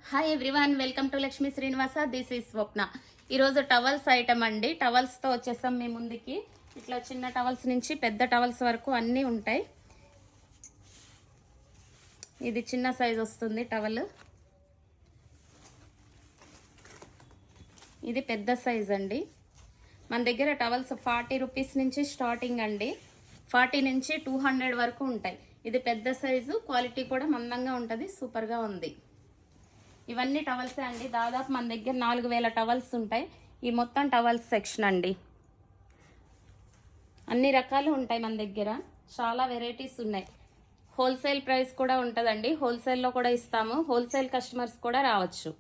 Hi everyone, welcome to Lakshmi Srinivasa. This is Swapna. ఈరోజు towels item అండి. టవల్స్తో వచ్చేస్తాం మీ ముందుకి. ఇట్లా చిన్న టవల్స్ నుంచి పెద్ద టవల్స్ వరకు అన్నీ ఉంటాయి. ఇది చిన్న సైజ్ వస్తుంది టవల్. ఇది పెద్ద సైజ్ అండి. మన దగ్గర టవల్స్ 40 రూపీస్ నుంచి స్టార్టింగ్ అండి. 40 నుంచి 200 వరకు ఉంటాయి. ఇది పెద్ద సైజు, క్వాలిటీ కూడా మందంగా ఉంటుంది, సూపర్గా ఉంది. ఇవన్నీ టవల్సే అండి. దాదాపు మన దగ్గర 4000 టవల్స్ ఉంటాయి. ఈ మొత్తం టవల్స్ సెక్షన్ అండి. అన్ని రకాలు ఉంటాయి మన దగ్గర, చాలా వెరైటీస్ ఉన్నాయి. హోల్సేల్ ప్రైస్ కూడా ఉంటుందండి. హోల్సేల్లో కూడా ఇస్తాము. హోల్సేల్ కస్టమర్స్ కూడా రావచ్చు.